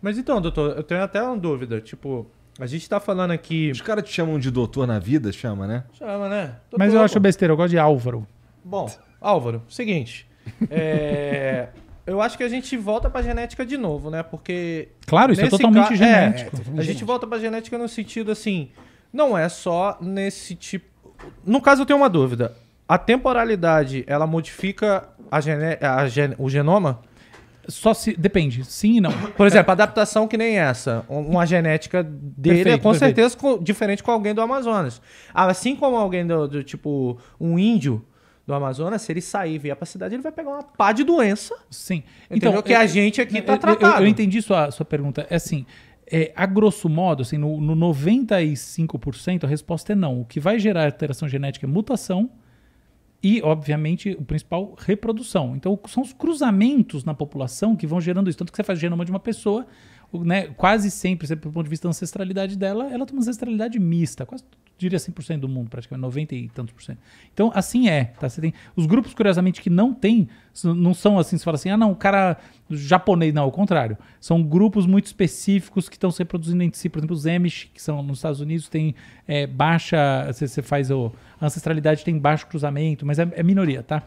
Mas então, doutor, eu tenho até uma dúvida. Tipo, a gente tá falando aqui... Os caras te chamam de doutor na vida, chama, né? Chama, né? Doutor, Mas eu acho besteira, eu gosto de Álvaro. Bom, Álvaro, seguinte. Eu acho que a gente volta pra genética de novo, né? Porque... Claro, isso é nesse totalmente genético. a gente volta pra genética no sentido assim... Não é só nesse tipo... No caso, eu tenho uma dúvida. A temporalidade, ela modifica o genoma? Só se... Depende, sim e não. Por exemplo, adaptação que nem essa. Uma genética dele é Perfeito, com perfeito. certeza diferente com alguém do Amazonas. Assim como alguém do tipo... Um índio do Amazonas, se ele sair e vier pra cidade, ele vai pegar uma pá de doença. Sim. Entendeu? Que a gente aqui tá tratado. Eu entendi sua pergunta. É assim, a grosso modo, assim, no 95% a resposta é não. O que vai gerar alteração genética é mutação e, obviamente, o principal, reprodução. Então, são os cruzamentos na população que vão gerando isso. Tanto que você faz o genoma de uma pessoa, né, quase sempre, do ponto de vista da ancestralidade dela, ela tem uma ancestralidade mista, quase diria 100% do mundo, praticamente 90 e tantos por cento. Então, assim tá? Você tem os grupos, curiosamente, que não tem, não são assim, você fala assim, não, o cara japonês, não, ao contrário. São grupos muito específicos que estão se reproduzindo entre si. Por exemplo, os Amish, que são nos Estados Unidos, tem baixa, você faz a ancestralidade tem baixo cruzamento, mas é minoria, tá?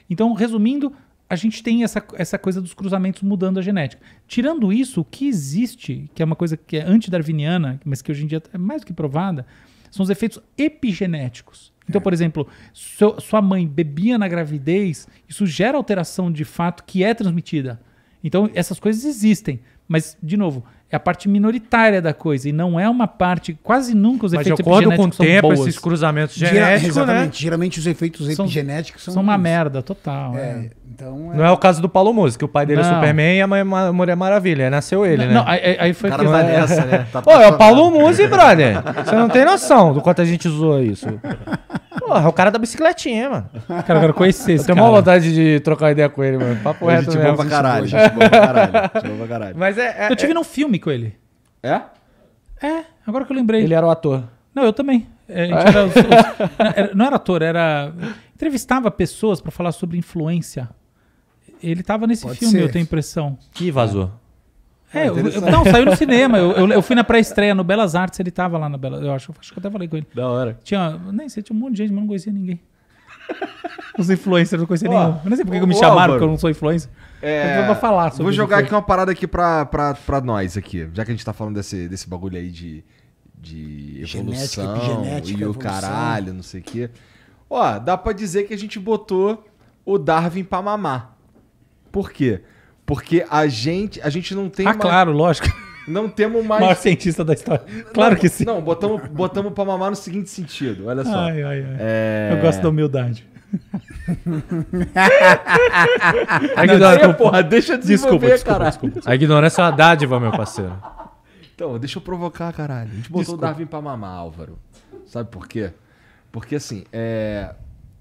Então, resumindo, a gente tem essa coisa dos cruzamentos mudando a genética. Tirando isso, o que existe, que é uma coisa que é antidarwiniana, mas que hoje em dia é mais do que provada, são os efeitos epigenéticos. Então, por exemplo, sua mãe bebia na gravidez, isso gera alteração de fato que é transmitida. Então, essas coisas existem. Mas, de novo, é a parte minoritária da coisa e não é uma parte... Quase nunca os Mas de efeitos acordo com o epigenéticos são tempo, boas. esses cruzamentos genéticos, Exatamente. né? Geralmente os efeitos epigenéticos São uma merda total. Então, Não é o caso do Paulo Musi, que o pai dele é Não. Superman e a mãe é Mulher Maravilha. Nasceu ele, né? Não, aí foi O cara que- vai nessa, né? Tá Ô, é o Paulo Musi, brother. Você não tem noção do quanto a gente usou isso. Porra, é o cara da bicicletinha, mano. Cara, eu quero conhecer Eu esse tenho cara. uma vontade de trocar ideia com ele, mano. Papo reto Gente boa mesmo. pra caralho, gente boa pra caralho. Gente boa pra caralho. Mas Eu tive num filme com ele. É? Agora que eu lembrei. Ele era o ator. Não, eu também. A gente não era ator, era... Entrevistava pessoas pra falar sobre influência. Ele tava nesse Pode filme, ser. eu tenho a impressão. Que vazou. Não, saiu no cinema. Eu fui na pré-estreia no Belas Artes, ele tava lá na Belas... Eu acho que eu até falei com ele. Da hora. Nem sei, tinha um monte de gente, mas não conhecia ninguém. Os influencers, eu não conhecia nenhum. Eu não sei por que ô, me chamaram, Álvaro. porque eu não sou influencer. Eu vou falar sobre Vou jogar isso. aqui uma parada aqui pra nós aqui. Já que a gente tá falando desse bagulho aí de Genética, evolução epigenética, e o evolução. caralho, não sei o quê. Ó, dá pra dizer que a gente botou o Darwin pra mamar. Por quê? Porque a gente não tem Claro, lógico. não temos Maior mais... cientista da história. Claro que sim. Não, botamos pra mamar no seguinte sentido, olha só. Ai. Eu gosto da humildade. Porra, deixa eu desenvolver, caralho. A ignorância é uma dádiva, meu parceiro. Então, deixa eu provocar, caralho. A gente botou o Darwin pra mamar, Álvaro. Sabe por quê? Porque assim,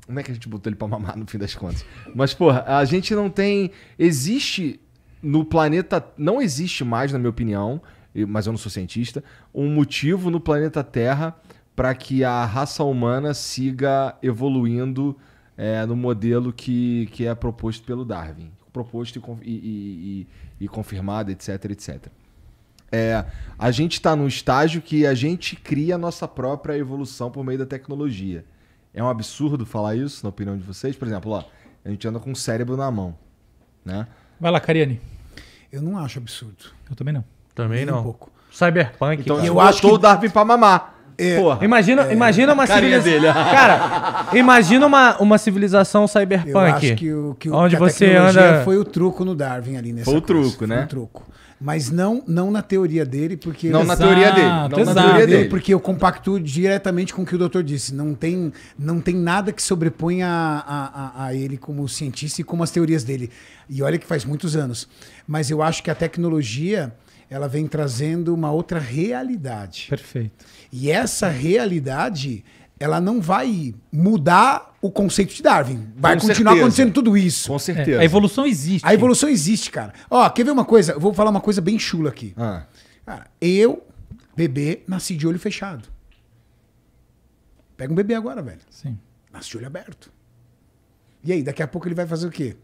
como é que a gente botou ele pra mamar no fim das contas? Mas, porra, a gente não tem... Existe no planeta... Não existe mais, na minha opinião, mas eu não sou cientista, um motivo no planeta Terra para que a raça humana siga evoluindo no modelo que é proposto pelo Darwin. Proposto e confirmado, etc, etc. A gente está num estágio que a gente cria a nossa própria evolução por meio da tecnologia. É um absurdo falar isso, na opinião de vocês? Por exemplo, ó, a gente anda com o cérebro na mão, né? Vai lá, Cariani. Eu não acho absurdo. Eu também não. Também Nem um não. pouco. Cyberpunk. Então, cara. eu eu acho acho que que- o Darwin pra mamar. Porra. Imagina uma Carinha civilização. dele. Cara, imagina uma civilização cyberpunk. Eu acho que onde a você tecnologia anda. foi o truco no Darwin ali nessa Foi o coisa. truco, né? Foi o truco. Mas não na teoria dele, porque... Não na Exato, teoria dele. Não na exato. teoria dele. Porque eu compactuo diretamente com o que o doutor disse. Não tem nada que sobreponha a ele como cientista e como as teorias dele. E olha que faz muitos anos. Mas eu acho que a tecnologia, ela vem trazendo uma outra realidade. Perfeito. E essa realidade, ela não vai mudar o conceito de Darwin. Vai Com continuar certeza. acontecendo tudo isso. Com certeza. A evolução existe. A evolução existe, cara. Ó, quer ver uma coisa? Eu vou falar uma coisa bem chula aqui. Ah. Cara, eu, bebê, nasci de olho fechado. Pega um bebê agora, velho. Sim. Nasce de olho aberto. E aí, daqui a pouco ele vai fazer o quê?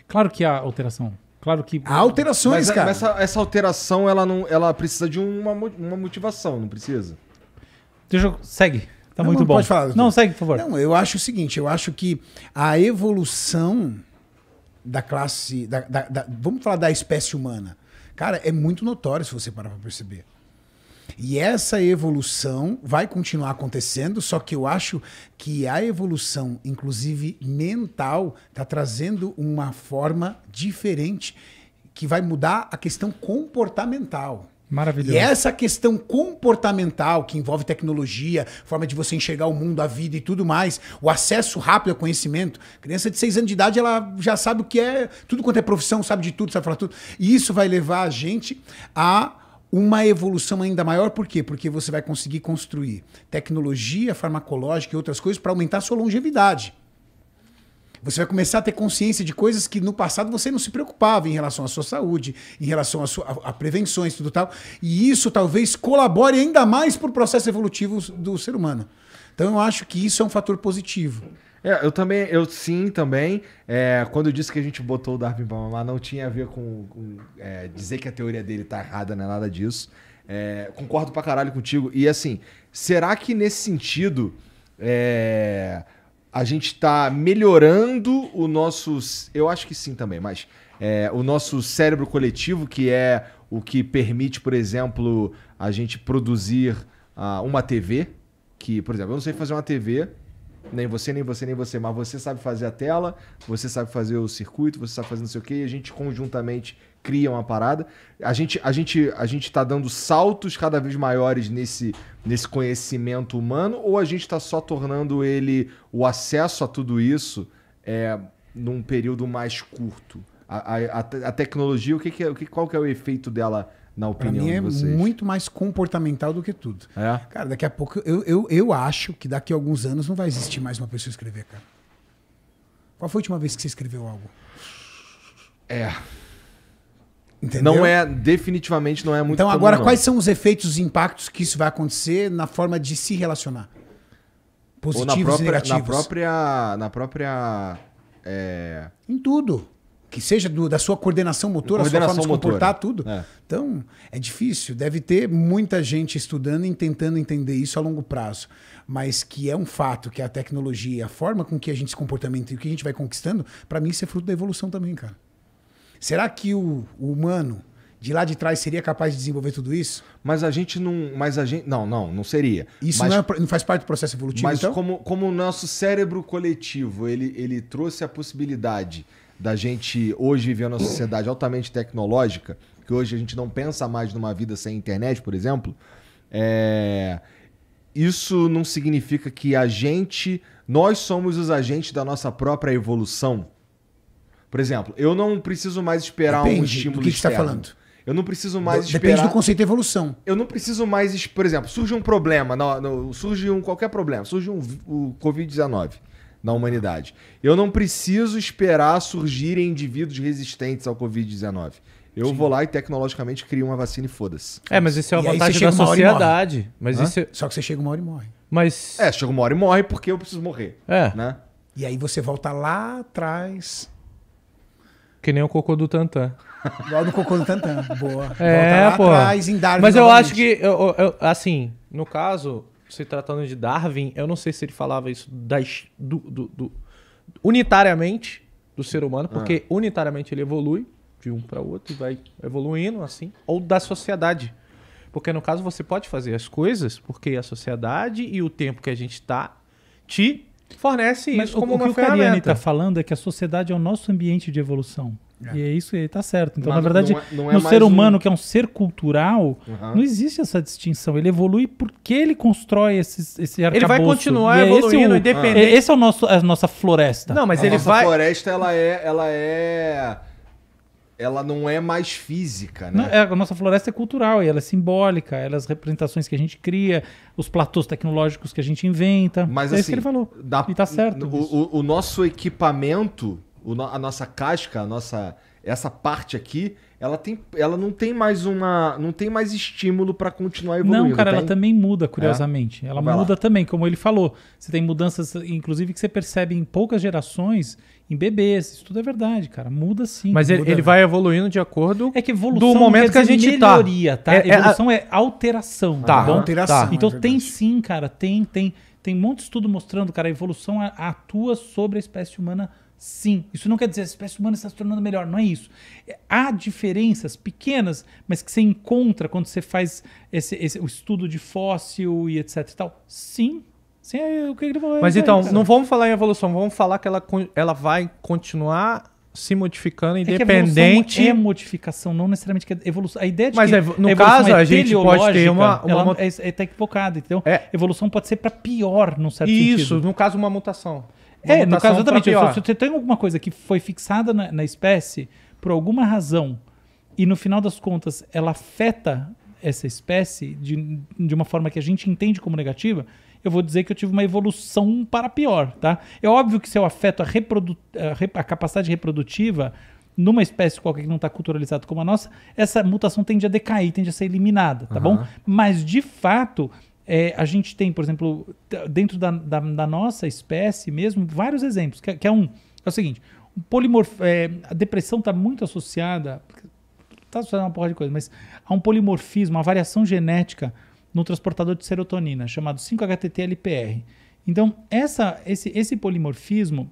Claro que há alteração. Claro que... Há alterações, cara. Mas essa alteração, ela precisa de uma motivação, não precisa? Segue. Tá Não, muito não, bom. pode falar, doutor. Não, segue, por favor. Não, eu acho o seguinte, eu acho que a evolução da classe, vamos falar da espécie humana, cara, é muito notório se você parar pra perceber. E essa evolução vai continuar acontecendo, só que eu acho que a evolução, inclusive mental, está trazendo uma forma diferente que vai mudar a questão comportamental. Maravilhoso. E essa questão comportamental, que envolve tecnologia, forma de você enxergar o mundo, a vida e tudo mais, o acesso rápido ao conhecimento. Criança de 6 anos de idade, ela já sabe o que é, tudo quanto é profissão, sabe de tudo, sabe falar tudo. E isso vai levar a gente a uma evolução ainda maior. Por quê? Porque você vai conseguir construir tecnologia farmacológica e outras coisas para aumentar a sua longevidade. Você vai começar a ter consciência de coisas que no passado você não se preocupava em relação à sua saúde, em relação a prevenções, tudo tal. E isso talvez colabore ainda mais para o processo evolutivo do ser humano. Então eu acho que isso é um fator positivo. Eu sim também. Quando eu disse que a gente botou o Darwin pra mamar, não tinha a ver com dizer que a teoria dele tá errada, não é nada disso. Concordo pra caralho contigo. E assim, será que nesse sentido a gente tá melhorando o nosso... Eu acho que sim também, mas o nosso cérebro coletivo, que é o que permite, por exemplo, a gente produzir uma TV, que, por exemplo, eu não sei fazer uma TV... Nem você, nem você, nem você. Mas você sabe fazer a tela, você sabe fazer o circuito, você sabe fazer não sei o quê, e a gente conjuntamente cria uma parada. A gente tá dando saltos cada vez maiores nesse conhecimento humano, ou a gente tá só tornando o acesso a tudo isso num período mais curto? A tecnologia, qual que é o efeito dela na opinião de vocês? Pra mim é muito mais comportamental do que tudo. Cara, daqui a pouco, eu acho que daqui a alguns anos não vai existir mais uma pessoa escrever, cara. Qual foi a última vez que você escreveu algo? Entendeu? Definitivamente não é muito Então comum, agora, não. quais são os efeitos e impactos que isso vai acontecer na forma de se relacionar? Positivos e negativos. Na própria Em tudo. Que seja da sua coordenação motora, a sua forma de se comportar, tudo. Então, é difícil. Deve ter muita gente estudando e tentando entender isso a longo prazo. Mas que é um fato que a tecnologia, a forma com que a gente se comportamenta e o que a gente vai conquistando, para mim isso é fruto da evolução também, cara. Será que o humano de lá de trás seria capaz de desenvolver tudo isso? Mas a gente não... Não seria. Isso não faz parte do processo evolutivo, mas então? como o nosso cérebro coletivo, ele trouxe a possibilidade da gente hoje viver numa sociedade altamente tecnológica, que hoje a gente não pensa mais numa vida sem internet, por exemplo, isso não significa que nós somos os agentes da nossa própria evolução. Por exemplo, eu não preciso mais esperar um estímulo do que externo. você está falando. Eu não preciso mais esperar... Depende do conceito de evolução. Eu não preciso mais... Por exemplo, surge um problema, qualquer problema, surge o Covid-19 na humanidade. Eu não preciso esperar surgirem indivíduos resistentes ao Covid-19. Eu vou lá e tecnologicamente crio uma vacina e foda-se. Mas isso é uma vantagem da sociedade. Só que você chega uma hora e morre. Chega uma hora e morre porque eu preciso morrer. Né? E aí você volta lá atrás... Que nem o cocô do Tantan. Igual no cocô do Tantan. Boa. Volta lá pô. atrás em Darwin. Mas eu acho que, assim, no caso, se tratando de Darwin, eu não sei se ele falava isso unitariamente do ser humano, porque unitariamente ele evolui de um para o outro e vai evoluindo assim, ou da sociedade. Porque no caso você pode fazer as coisas porque a sociedade e o tempo que a gente está te fornece isso como uma ferramenta. O que o Cariani está falando é que a sociedade é o nosso ambiente de evolução. E é isso, ele está certo. Então, mas na verdade, no ser humano, que é um ser cultural, não existe essa distinção. Ele evolui porque ele constrói esse arcabouço. Ele vai continuar evoluindo independente. Esse é a nossa floresta. Não, mas a nossa floresta, ela não é mais física, né? Não, a nossa floresta é cultural e ela é simbólica, as representações que a gente cria, os platôs tecnológicos que a gente inventa. Mas, isso que ele falou. E tá certo. O nosso equipamento, a nossa casca, essa parte aqui, ela não tem mais estímulo pra continuar evoluindo. Não, cara, tem? ela também muda, curiosamente. Ela Vai muda lá. também, como ele falou. Você tem mudanças, inclusive, que você percebe em poucas gerações, em bebês. Isso tudo é verdade, cara. Muda sim. Mas muda. ele vai evoluindo de acordo É que evolução do momento não quer que a dizer gente tá. melhoria, tá? Evolução é alteração, tá bom? Alteração. Então é tem verdade. sim, cara, tem um monte de estudo mostrando, cara, a evolução atua sobre a espécie humana, sim. Isso não quer dizer que a espécie humana está se tornando melhor, não é isso. Há diferenças pequenas, mas que você encontra quando você faz o estudo de fóssil e etc e tal. Sim. Sim, é o que ele falou. Mas é isso então, aí, cara. não vamos falar em evolução, vamos falar que ela vai continuar se modificando É que a independente. evolução é modificação, não necessariamente que é evolução. A ideia de Mas que no a evolução caso, a gente pode ter uma ela tá equivocada. Então, evolução pode ser para pior, num certo Isso, sentido. no caso, uma mutação. No caso, exatamente. pra pior. Se você tem alguma coisa que foi fixada na espécie por alguma razão e no final das contas ela afeta essa espécie de uma forma que a gente entende como negativa, eu vou dizer que eu tive uma evolução para pior, tá? É óbvio que se eu afeto a capacidade reprodutiva numa espécie qualquer que não está culturalizada como a nossa, essa mutação tende a decair, tende a ser eliminada, tá bom? Mas, de fato, a gente tem, por exemplo, dentro da nossa espécie mesmo, vários exemplos, que é o seguinte, a depressão está muito associada, está associada a uma porra de coisa, mas a um polimorfismo, uma variação genética no transportador de serotonina, chamado 5-HTT-LPR. Então, esse polimorfismo,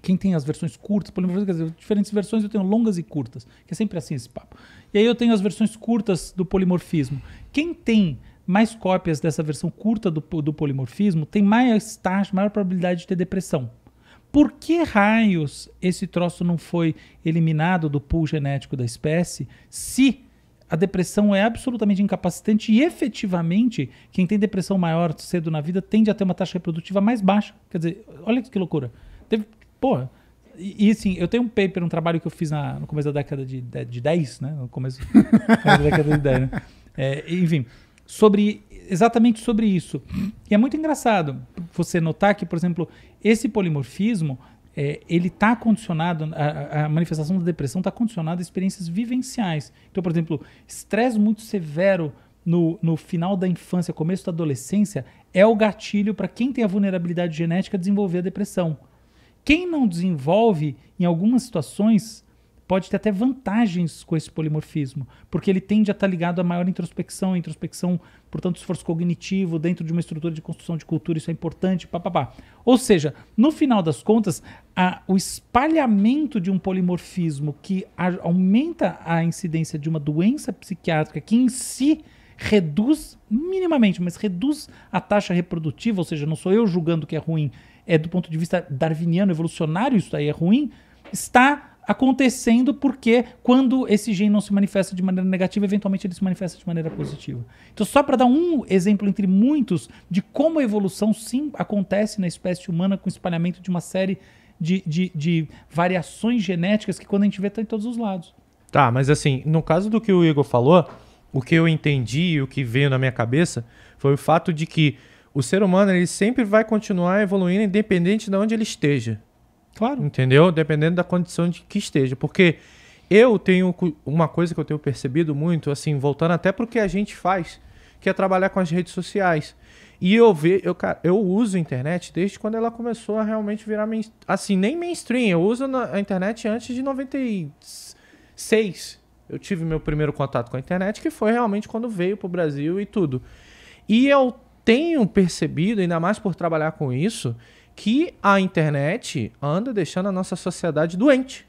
quem tem as versões curtas, polimorfismo, quer dizer, diferentes versões, eu tenho longas e curtas, que é sempre assim esse papo. E aí eu tenho as versões curtas do polimorfismo. Quem tem mais cópias dessa versão curta do polimorfismo tem maior probabilidade de ter depressão. Por que raios esse troço não foi eliminado do pool genético da espécie se a depressão é absolutamente incapacitante e efetivamente quem tem depressão maior cedo na vida tende a ter uma taxa reprodutiva mais baixa? Quer dizer, olha que loucura. Porra. E assim, eu tenho um trabalho que eu fiz no começo da década de 10, né? No começo da década de 10, né? Enfim, exatamente sobre isso. E é muito engraçado você notar que, por exemplo, esse polimorfismo, ele está condicionado, a manifestação da depressão está condicionada a experiências vivenciais. Então, por exemplo, estresse muito severo no final da infância, começo da adolescência, é o gatilho para quem tem a vulnerabilidade genética desenvolver a depressão. Quem não desenvolve, em algumas situações, pode ter até vantagens com esse polimorfismo, porque ele tende a estar ligado a maior introspecção, portanto, esforço cognitivo, dentro de uma estrutura de construção de cultura, isso é importante, papapá. Ou seja, no final das contas, o espalhamento de um polimorfismo que aumenta a incidência de uma doença psiquiátrica que em si reduz, minimamente, mas reduz a taxa reprodutiva, ou seja, não sou eu julgando que é ruim, é do ponto de vista darwiniano, evolucionário, isso aí é ruim, está acontecendo porque quando esse gene não se manifesta de maneira negativa, eventualmente ele se manifesta de maneira positiva. Então, só para dar um exemplo entre muitos de como a evolução sim acontece na espécie humana com o espalhamento de uma série de variações genéticas que quando a gente vê está em todos os lados. Tá, mas assim, no caso do que o Igor falou, o que eu entendi e o que veio na minha cabeça foi o fato de que o ser humano ele sempre vai continuar evoluindo independente de onde ele esteja. Claro. Entendeu? Dependendo da condição de que esteja. Porque eu tenho uma coisa que eu tenho percebido muito, assim, voltando até pro que a gente faz, que é trabalhar com as redes sociais. E eu uso a internet desde quando ela começou a realmente virar, assim, nem mainstream. Eu uso a internet antes de 96. Eu tive meu primeiro contato com a internet, que foi realmente quando veio pro Brasil e tudo. E eu tenho percebido, ainda mais por trabalhar com isso, que a internet anda deixando a nossa sociedade doente.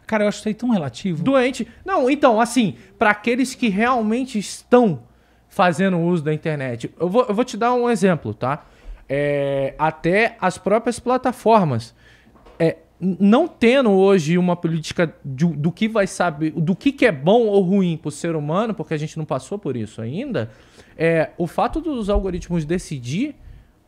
Cara, eu acho isso aí tão relativo. Doente. Não, então, assim, para aqueles que realmente estão fazendo uso da internet. Eu vou te dar um exemplo, tá? Até as próprias plataformas. Não tendo hoje uma política do que vai saber, do que é bom ou ruim para o ser humano, porque a gente não passou por isso ainda, o fato dos algoritmos decidir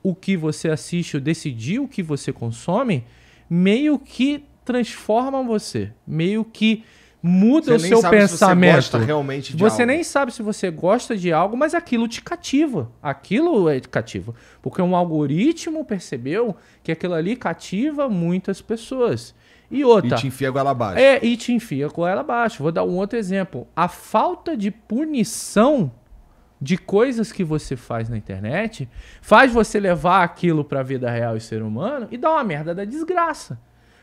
o que você assiste ou decidir o que você consome, meio que transforma você, meio que muda o seu pensamento. Você gosta realmente de você algo. nem sabe se você gosta de algo, mas aquilo te cativa. Aquilo é cativo. Porque um algoritmo percebeu que aquilo ali cativa muitas pessoas. E outra... E te enfia a goela abaixo. E te enfia com ela abaixo. Vou dar um outro exemplo. A falta de punição de coisas que você faz na internet faz você levar aquilo pra vida real e ser humano e dar uma merda da desgraça.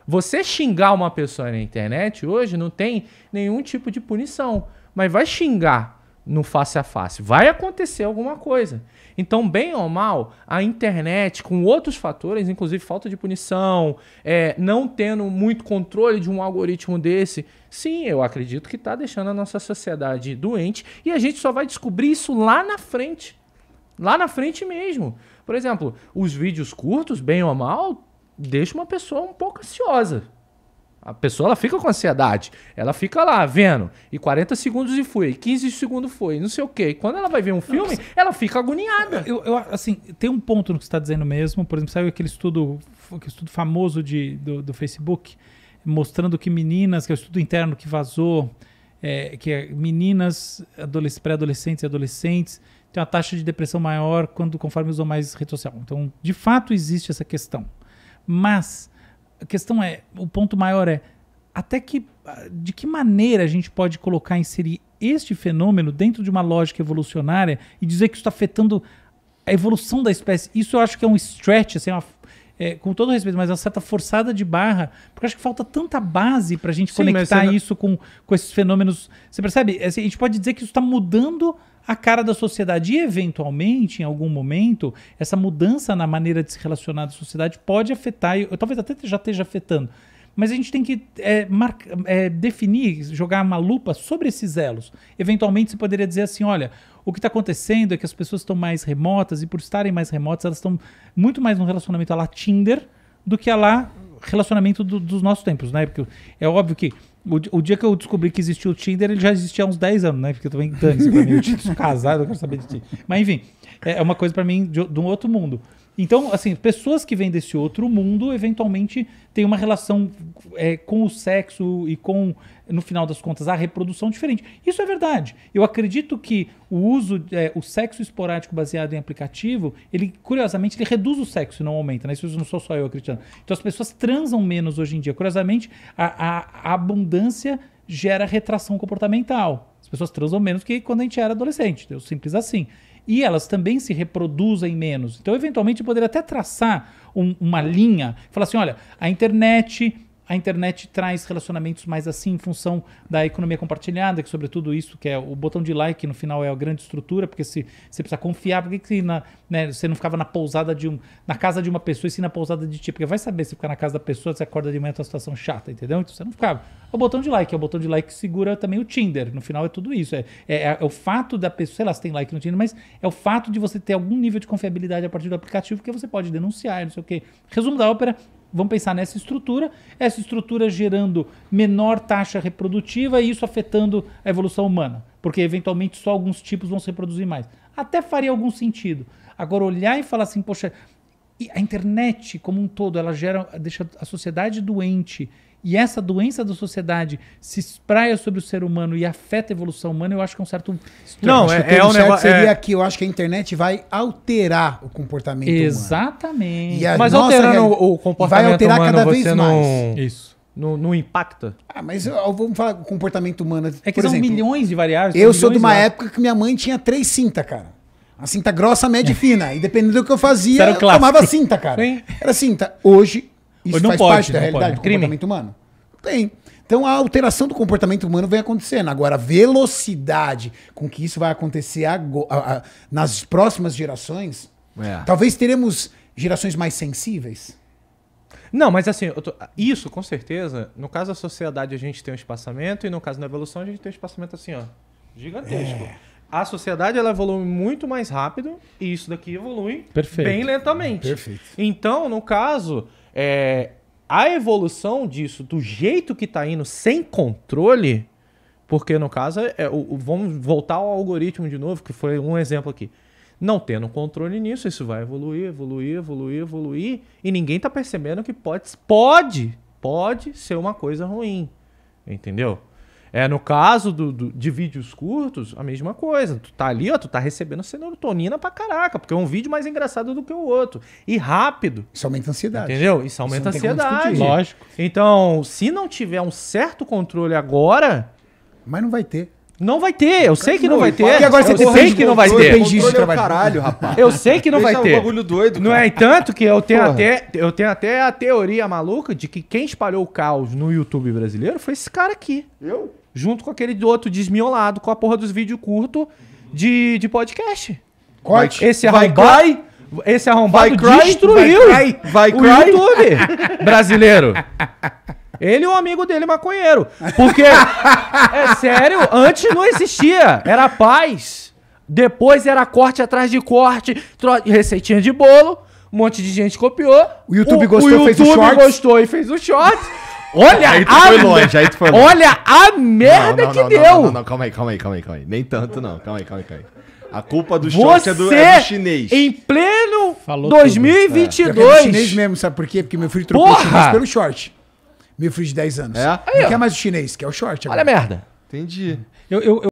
Você xingar uma pessoa na internet hoje não tem nenhum tipo de punição, mas vai xingar no face a face, vai acontecer alguma coisa. Então, bem ou mal, a internet, com outros fatores, inclusive falta de punição, não tendo muito controle de um algoritmo desse, sim, eu acredito que está deixando a nossa sociedade doente e a gente só vai descobrir isso lá na frente. Lá na frente mesmo. Por exemplo, os vídeos curtos, bem ou mal, deixam uma pessoa um pouco ansiosa. A pessoa ela fica com ansiedade, ela fica lá vendo, e 40 segundos e foi, 15 segundos foi, não sei o quê. E quando ela vai ver um filme, ela fica agoniada. Assim, tem um ponto no que você está dizendo mesmo. Por exemplo, saiu aquele estudo famoso do Facebook, mostrando que meninas, que é o estudo interno que vazou, que meninas, pré-adolescentes e adolescentes têm uma taxa de depressão maior conforme usam mais rede social. Então, de fato, existe essa questão. Mas a questão o ponto maior de que maneira a gente pode inserir este fenômeno dentro de uma lógica evolucionária e dizer que isso está afetando a evolução da espécie. Isso eu acho que é um stretch, assim, com todo respeito, mas é uma certa forçada de barra, porque eu acho que falta tanta base para a gente conectar isso com esses fenômenos. Você percebe? Assim, a gente pode dizer que isso está mudando a cara da sociedade e, eventualmente, em algum momento, essa mudança na maneira de se relacionar da sociedade pode afetar, talvez até já esteja afetando, mas a gente tem que definir, jogar uma lupa sobre esses elos. Eventualmente, você poderia dizer assim, olha, o que está acontecendo é que as pessoas estão mais remotas e, por estarem mais remotas, elas estão muito mais no relacionamento a lá Tinder do que a lá relacionamento dos nossos tempos, né? Porque é óbvio que o dia que eu descobri que existia o Tinder, ele já existia há uns 10 anos, né? Porque eu também dane-se pra mim, eu tinha casado, eu quero saber de ti. Mas enfim, é uma coisa pra mim de um outro mundo. Então, assim, pessoas que vêm desse outro mundo, eventualmente, têm uma relação com o sexo e com, no final das contas, a reprodução diferente. Isso é verdade. Eu acredito que o uso, o sexo esporádico baseado em aplicativo, ele, curiosamente, ele reduz o sexo e não aumenta, né? Isso não sou só eu acreditando. Então, as pessoas transam menos hoje em dia. Curiosamente, a abundância gera retração comportamental. As pessoas transam menos que quando a gente era adolescente. É simples assim. E elas também se reproduzem menos. Então, eventualmente, eu poderia até traçar uma linha, falar assim, olha, a internet traz relacionamentos mais assim em função da economia compartilhada, que sobretudo isso, que é o botão de like, no final é a grande estrutura, porque se você precisa confiar, por que você não ficava na pousada na casa de uma pessoa e sim na pousada de ti? Porque vai saber, se ficar na casa da pessoa, você acorda de manhã em uma situação chata, entendeu? Então você não ficava. É o botão de like que segura também o Tinder, no final é tudo isso. É o fato da pessoa, sei lá se tem like no Tinder, mas é o fato de você ter algum nível de confiabilidade a partir do aplicativo, porque você pode denunciar, não sei o quê. Resumo da ópera, vamos pensar nessa estrutura gerando menor taxa reprodutiva e isso afetando a evolução humana, porque eventualmente só alguns tipos vão se reproduzir mais. Até faria algum sentido. Agora, olhar e falar assim, poxa, a internet como um todo, ela deixa a sociedade doente, e essa doença da sociedade se espraia sobre o ser humano e afeta a evolução humana, eu acho que é um certo... Não, um negócio seria que eu acho que a internet vai alterar o comportamento humano. Exatamente. Mas alterando o comportamento vai alterar humano, cada vez mais. Isso. Não impacta? Mas vamos falar do comportamento humano. É que são milhões de variáveis. Eu sou de uma época que minha mãe tinha 3 cintas, cara. A cinta grossa, média e fina. E dependendo do que eu fazia, eu tomava cinta, cara. Sim. Era cinta. Hoje, isso não faz pode, parte da realidade do comportamento humano? Tem. Então a alteração do comportamento humano vem acontecendo. Agora, a velocidade com que isso vai acontecer nas próximas gerações, talvez teremos gerações mais sensíveis. Não, mas assim, isso com certeza, no caso da sociedade a gente tem um espaçamento e no caso da evolução a gente tem um espaçamento assim, ó, gigantesco. A sociedade ela evolui muito mais rápido e isso daqui evolui bem lentamente. Perfeito. Então, no caso, a evolução disso, do jeito que tá indo, sem controle, porque no caso, vamos voltar ao algoritmo de novo, que foi um exemplo aqui. Não tendo controle nisso, isso vai evoluir, e ninguém tá percebendo que pode ser uma coisa ruim, entendeu? No caso de vídeos curtos, a mesma coisa. Tu tá ali, ó, tu tá recebendo serotonina pra caraca, porque é um vídeo mais engraçado do que o outro. E rápido. Isso aumenta a ansiedade. Entendeu? Isso aumenta a não tem como ansiedade. discutir. Lógico. Então, se não tiver um certo controle agora, Mas não vai ter. não vai ter. Eu sei que não vai ter. Porque agora você Eu sei depende- que não vai controle ter. depende disso, Controle é o trabalho. caralho, rapaz. Eu sei que não vai Deixa ter. um bagulho doido, Não cara. é tanto que eu tenho Porra. até a teoria maluca de que quem espalhou o caos no YouTube brasileiro foi esse cara aqui. Eu? Junto com aquele outro desmiolado com a porra dos vídeos curtos de podcast. Corte. Esse Vai arrombado, esse arrombado Vai cry? destruiu Vai o cry? YouTube brasileiro. Ele e o amigo dele maconheiro. Porque, é sério, antes não existia. Era paz. Depois era corte atrás de corte, receitinha de bolo, um monte de gente copiou. O YouTube gostou, fez o YouTube shorts. gostou e fez o shorts. Olha Aí tu foi longe, aí tu foi longe. Olha a merda que deu. Não, calma aí. Nem tanto, não. Calma aí. A culpa do short Você, é do chinês. em pleno Falou 2022... Eu quero chinês mesmo, sabe por quê? Porque meu filho trocou o Porra! chinês pelo short. Meu filho de 10 anos. É? Não quer mais o chinês, quer o short Olha a agora. merda. Entendi. Eu